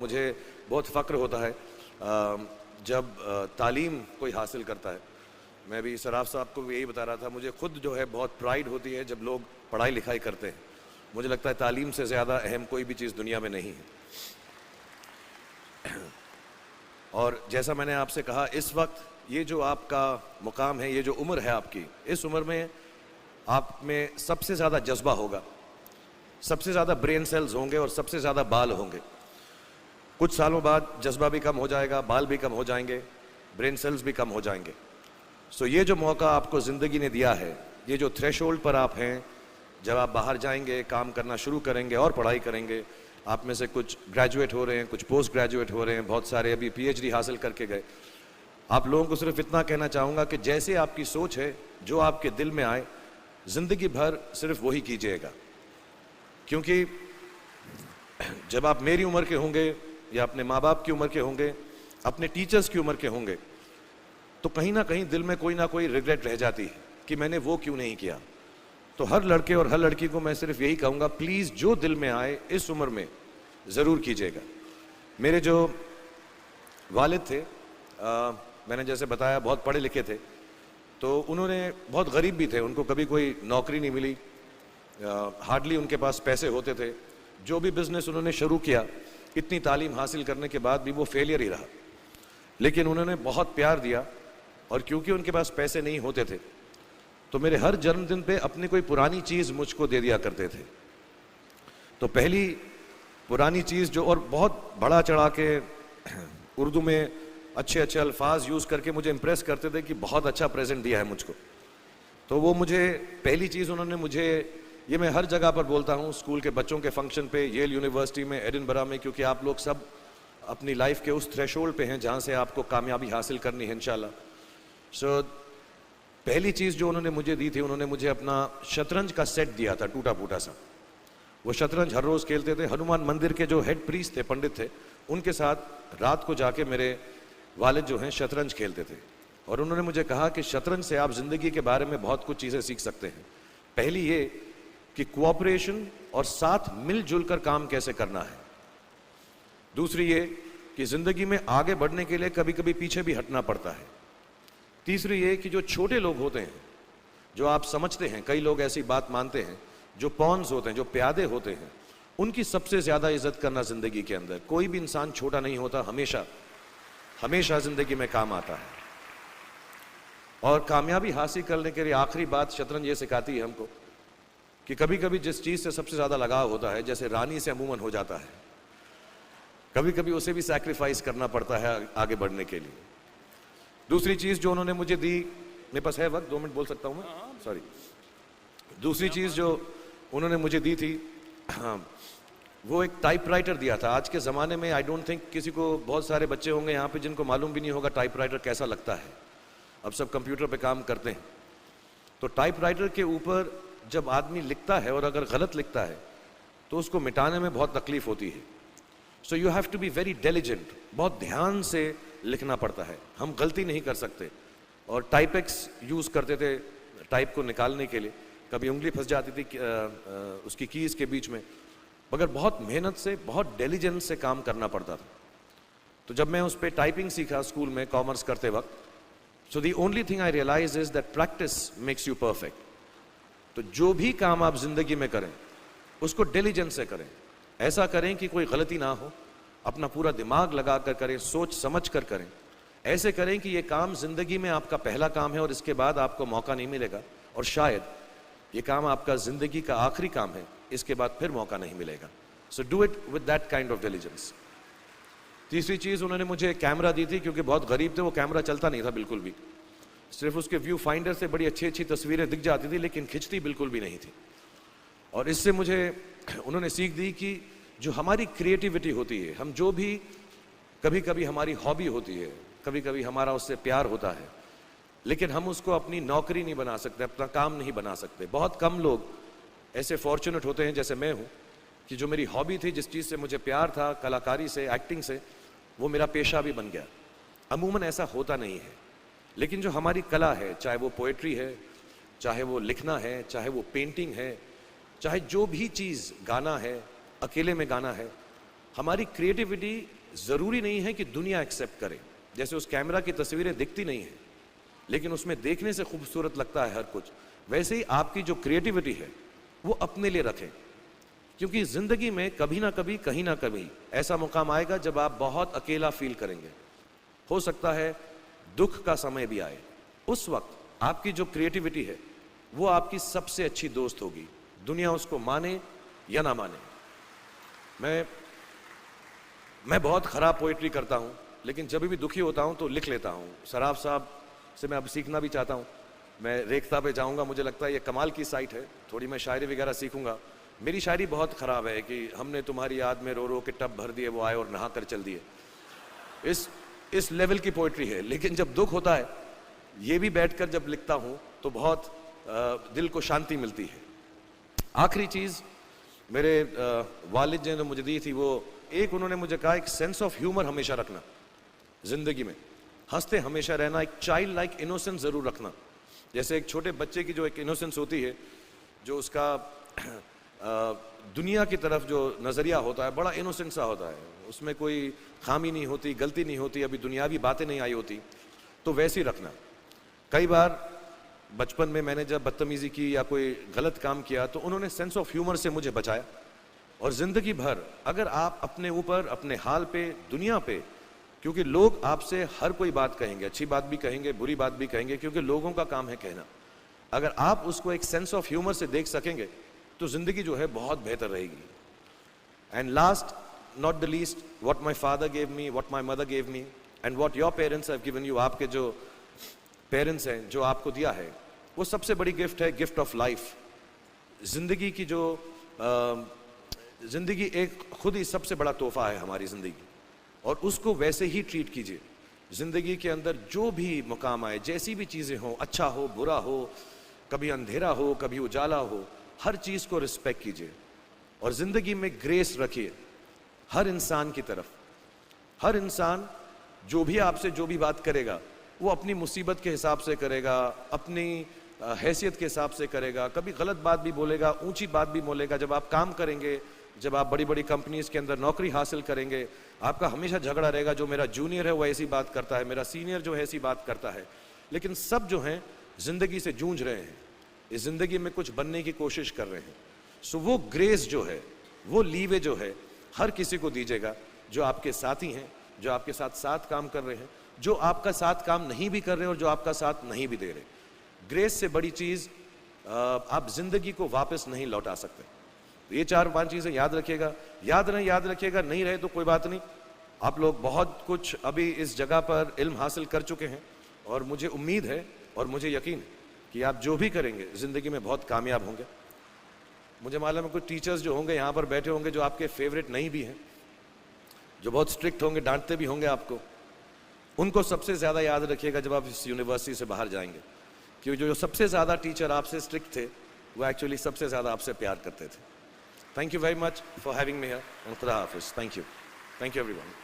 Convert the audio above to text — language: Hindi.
मुझे बहुत फ़क्र होता है जब तालीम कोई हासिल करता है। मैं भी सराफ साहब को भी यही बता रहा था, मुझे खुद जो है बहुत प्राइड होती है जब लोग पढ़ाई लिखाई करते हैं। मुझे लगता है तालीम से ज़्यादा अहम कोई भी चीज़ दुनिया में नहीं है। और जैसा मैंने आपसे कहा, इस वक्त ये जो आपका मुकाम है, ये जो उम्र है आपकी, इस उम्र में आप में सबसे ज़्यादा जज्बा होगा, सबसे ज़्यादा ब्रेन सेल्स होंगे और सबसे ज़्यादा बाल होंगे। कुछ सालों बाद जज्बा भी कम हो जाएगा, बाल भी कम हो जाएंगे, ब्रेन सेल्स भी कम हो जाएंगे। सो ये जो मौका आपको ज़िंदगी ने दिया है, ये जो थ्रेशोल्ड पर आप हैं, जब आप बाहर जाएंगे, काम करना शुरू करेंगे और पढ़ाई करेंगे, आप में से कुछ ग्रेजुएट हो रहे हैं, कुछ पोस्ट ग्रेजुएट हो रहे हैं, बहुत सारे अभी पीएचडी हासिल करके गए। आप लोगों को सिर्फ इतना कहना चाहूँगा कि जैसे आपकी सोच है, जो आपके दिल में आए, ज़िंदगी भर सिर्फ वही कीजिएगा। क्योंकि जब आप मेरी उम्र के होंगे या अपने माँ बाप की उम्र के होंगे, अपने टीचर्स की उम्र के होंगे, तो कहीं ना कहीं दिल में कोई ना कोई रिग्रेट रह जाती है कि मैंने वो क्यों नहीं किया। तो हर लड़के और हर लड़की को मैं सिर्फ यही कहूँगा, प्लीज़ जो दिल में आए इस उम्र में ज़रूर कीजिएगा। मेरे जो वालिद थे, मैंने जैसे बताया बहुत पढ़े लिखे थे, तो उन्होंने बहुत गरीब भी थे, उनको कभी कोई नौकरी नहीं मिली, हार्डली उनके पास पैसे होते थे। जो भी बिज़नेस उन्होंने शुरू किया, इतनी तालीम हासिल करने के बाद भी वो फेलियर ही रहा। लेकिन उन्होंने बहुत प्यार दिया, और क्योंकि उनके पास पैसे नहीं होते थे तो मेरे हर जन्मदिन पे अपनी कोई पुरानी चीज़ मुझको दे दिया करते थे। तो पहली पुरानी चीज़ जो, और बहुत बड़ा चढ़ा के उर्दू में अच्छे अच्छे अल्फाज यूज़ करके मुझे इम्प्रेस करते थे कि बहुत अच्छा प्रेजेंट दिया है मुझको। तो वो मुझे पहली चीज़ उन्होंने मुझे, ये मैं हर जगह पर बोलता हूँ, स्कूल के बच्चों के फंक्शन पे, येल यूनिवर्सिटी में, एडिनबरा में, क्योंकि आप लोग सब अपनी लाइफ के उस थ्रेशोल्ड पे हैं जहाँ से आपको कामयाबी हासिल करनी है इंशाल्लाह। सो पहली चीज़ जो उन्होंने मुझे दी थी, उन्होंने मुझे अपना शतरंज का सेट दिया था, टूटा फूटा सा। वो शतरंज हर रोज़ खेलते थे। हनुमान मंदिर के जो हेड प्रीस्ट थे, पंडित थे, उनके साथ रात को जाके मेरे वालिद जो हैं शतरंज खेलते थे। और उन्होंने मुझे कहा कि शतरंज से आप ज़िंदगी के बारे में बहुत कुछ चीज़ें सीख सकते हैं। पहली ये कि कोऑपरेशन और साथ मिलजुल कर काम कैसे करना है। दूसरी ये कि ज़िंदगी में आगे बढ़ने के लिए कभी कभी पीछे भी हटना पड़ता है। तीसरी ये कि जो छोटे लोग होते हैं, जो आप समझते हैं, कई लोग ऐसी बात मानते हैं, जो पॉन्स होते हैं, जो प्यादे होते हैं, उनकी सबसे ज़्यादा इज्जत करना ज़िंदगी के अंदर। कोई भी इंसान छोटा नहीं होता, हमेशा हमेशा ज़िंदगी में काम आता है। और कामयाबी हासिल करने के लिए आखिरी बात शतरंज ये सिखाती है हमको कि कभी कभी जिस चीज़ से सबसे ज़्यादा लगाव होता है, जैसे रानी से अमूमन हो जाता है, कभी कभी उसे भी सैक्रिफाइस करना पड़ता है आगे बढ़ने के लिए। दूसरी चीज़ जो उन्होंने मुझे दी, मेरे पास है वक्त, 2 मिनट बोल सकता हूँ मैं, सॉरी। दूसरी चीज़ जो उन्होंने मुझे दी थी, वो एक टाइपराइटर दिया था। आज के ज़माने में आई डोंट थिंक किसी को, बहुत सारे बच्चे होंगे यहाँ पे जिनको मालूम भी नहीं होगा टाइपराइटर कैसा लगता है। अब सब कंप्यूटर पे काम करते हैं। तो टाइपराइटर के ऊपर जब आदमी लिखता है और अगर गलत लिखता है तो उसको मिटाने में बहुत तकलीफ होती है। So you have to be very diligent, बहुत ध्यान से लिखना पड़ता है। हम गलती नहीं कर सकते। और टाइपेक्स यूज़ करते थे टाइप को निकालने के लिए, कभी उंगली फंस जाती थी उसकी कीज़ के बीच में, मगर बहुत मेहनत से, बहुत डिलिजेंस से काम करना पड़ता था। तो जब मैं उस पर टाइपिंग सीखा स्कूल में कॉमर्स करते वक्त, so the only thing I realise is that practice makes you perfect. तो जो भी काम आप जिंदगी में करें उसको डिलिजेंस से करें, ऐसा करें कि कोई गलती ना हो, अपना पूरा दिमाग लगा कर करें, सोच समझ कर करें। ऐसे करें कि ये काम जिंदगी में आपका पहला काम है और इसके बाद आपको मौका नहीं मिलेगा, और शायद ये काम आपका जिंदगी का आखिरी काम है, इसके बाद फिर मौका नहीं मिलेगा। So do it with that kind of diligence. तीसरी चीज़ उन्होंने मुझे कैमरा दी थी, क्योंकि बहुत गरीब थे, वो कैमरा चलता नहीं था बिल्कुल भी, सिर्फ उसके व्यू फाइंडर से बड़ी अच्छी अच्छी तस्वीरें दिख जाती थी, लेकिन खिंचती बिल्कुल भी नहीं थी। और इससे मुझे उन्होंने सीख दी कि जो हमारी क्रिएटिविटी होती है, हम जो भी, कभी कभी हमारी हॉबी होती है, कभी कभी हमारा उससे प्यार होता है, लेकिन हम उसको अपनी नौकरी नहीं बना सकते, अपना काम नहीं बना सकते। बहुत कम लोग ऐसे फॉर्चुनेट होते हैं जैसे मैं हूँ कि जो मेरी हॉबी थी, जिस चीज़ से मुझे प्यार था, कलाकारी से, एक्टिंग से, वो मेरा पेशा भी बन गया। अमूमन ऐसा होता नहीं है। लेकिन जो हमारी कला है, चाहे वो पोएट्री है, चाहे वो लिखना है, चाहे वो पेंटिंग है, चाहे जो भी चीज़, गाना है, अकेले में गाना है, हमारी क्रिएटिविटी ज़रूरी नहीं है कि दुनिया एक्सेप्ट करे। जैसे उस कैमरा की तस्वीरें दिखती नहीं हैं, लेकिन उसमें देखने से खूबसूरत लगता है हर कुछ, वैसे ही आपकी जो क्रिएटिविटी है वो अपने लिए रखें। क्योंकि ज़िंदगी में कभी ना कभी, कहीं ना कभी ऐसा मुकाम आएगा जब आप बहुत अकेला फील करेंगे। हो सकता है दुख का समय भी आए, उस वक्त आपकी जो क्रिएटिविटी है वो आपकी सबसे अच्छी दोस्त होगी, दुनिया उसको माने या ना माने। मैं बहुत ख़राब पोइट्री करता हूँ, लेकिन जब भी दुखी होता हूँ तो लिख लेता हूँ। सराफ साहब से मैं अब सीखना भी चाहता हूँ। मैं रेखता पे जाऊँगा, मुझे लगता है ये कमाल की साइट है, थोड़ी मैं शायरी वगैरह सीखूँगा। मेरी शायरी बहुत ख़राब है कि हमने तुम्हारी याद में रो रो के टब भर दिए, वो आए और नहा कर चल दिए। इस लेवल की पोइट्री है। लेकिन जब दुख होता है, ये भी बैठकर जब लिखता हूँ तो बहुत दिल को शांति मिलती है। आखिरी चीज़ मेरे वालिद ने जो मुझे दी थी, वो एक उन्होंने मुझे कहा, एक सेंस ऑफ ह्यूमर हमेशा रखना ज़िंदगी में, हंसते हमेशा रहना, एक चाइल्ड लाइक इनोसेंस ज़रूर रखना। जैसे एक छोटे बच्चे की जो एक इनोसेंस होती है, जो उसका दुनिया की तरफ जो नज़रिया होता है बड़ा इनोसेंट सा होता है, उसमें कोई खामी नहीं होती, गलती नहीं होती, अभी दुनियावी बातें नहीं आई होती, तो वैसे ही रखना। कई बार बचपन में मैंने जब बदतमीज़ी की या कोई गलत काम किया तो उन्होंने सेंस ऑफ ह्यूमर से मुझे बचाया। और ज़िंदगी भर अगर आप अपने ऊपर, अपने हाल पे, दुनिया पे, क्योंकि लोग आपसे हर कोई बात कहेंगे, अच्छी बात भी कहेंगे, बुरी बात भी कहेंगे, क्योंकि लोगों का काम है कहना। अगर आप उसको एक सेंस ऑफ ह्यूमर से देख सकेंगे तो ज़िंदगी जो है बहुत बेहतर रहेगी। And last not the least, what my father gave me, what my mother gave me and what your parents have given you, आपके जो पेरेंट्स हैं, जो आपको दिया है, वो सबसे बड़ी गिफ्ट है, गिफ्ट ऑफ लाइफ। ज़िंदगी की जो ज़िंदगी एक खुद ही सबसे बड़ा तोहफा है हमारी ज़िंदगी, और उसको वैसे ही ट्रीट कीजिए। ज़िंदगी के अंदर जो भी मुकाम आए, जैसी भी चीज़ें हों, अच्छा हो बुरा हो, कभी अंधेरा हो कभी उजाला हो, हर चीज़ को रिस्पेक्ट कीजिए और ज़िंदगी में ग्रेस रखिए हर इंसान की तरफ। हर इंसान जो भी आपसे जो भी बात करेगा वो अपनी मुसीबत के हिसाब से करेगा, अपनी हैसियत के हिसाब से करेगा, कभी गलत बात भी बोलेगा, ऊंची बात भी बोलेगा। जब आप काम करेंगे, जब आप बड़ी बड़ी कंपनीज के अंदर नौकरी हासिल करेंगे, आपका हमेशा झगड़ा रहेगा, जो मेरा जूनियर है वो ऐसी बात करता है, मेरा सीनियर जो है ऐसी बात करता है। लेकिन सब जो हैं ज़िंदगी से जूझ रहे हैं, इस ज़िंदगी में कुछ बनने की कोशिश कर रहे हैं। सो वो ग्रेस जो है, वो लीवे जो है, हर किसी को दीजिएगा जो आपके साथी हैं, जो आपके साथ साथ काम कर रहे हैं, जो आपका साथ काम नहीं भी कर रहे और जो आपका साथ नहीं भी दे रहे। ग्रेस से बड़ी चीज़ आप ज़िंदगी को वापस नहीं लौटा सकते। ये 4-5 चीज़ें याद रखिएगा। याद रखिएगा, नहीं रहे तो कोई बात नहीं। आप लोग बहुत कुछ अभी इस जगह पर इल्म हासिल कर चुके हैं और मुझे उम्मीद है और मुझे यकीन है कि आप जो भी करेंगे ज़िंदगी में बहुत कामयाब होंगे। मुझे मालूम है कुछ टीचर्स जो होंगे यहाँ पर बैठे होंगे जो आपके फेवरेट नहीं भी हैं, जो बहुत स्ट्रिक्ट होंगे, डांटते भी होंगे आपको। उनको सबसे ज़्यादा याद रखिएगा जब आप इस यूनिवर्सिटी से बाहर जाएंगे, क्योंकि जो सबसे ज़्यादा टीचर आपसे स्ट्रिक्ट थे वो एक्चुअली सबसे ज़्यादा आपसे प्यार करते थे। Thank you very much for having me here and खुदा हाफिज़। Thank you everyone.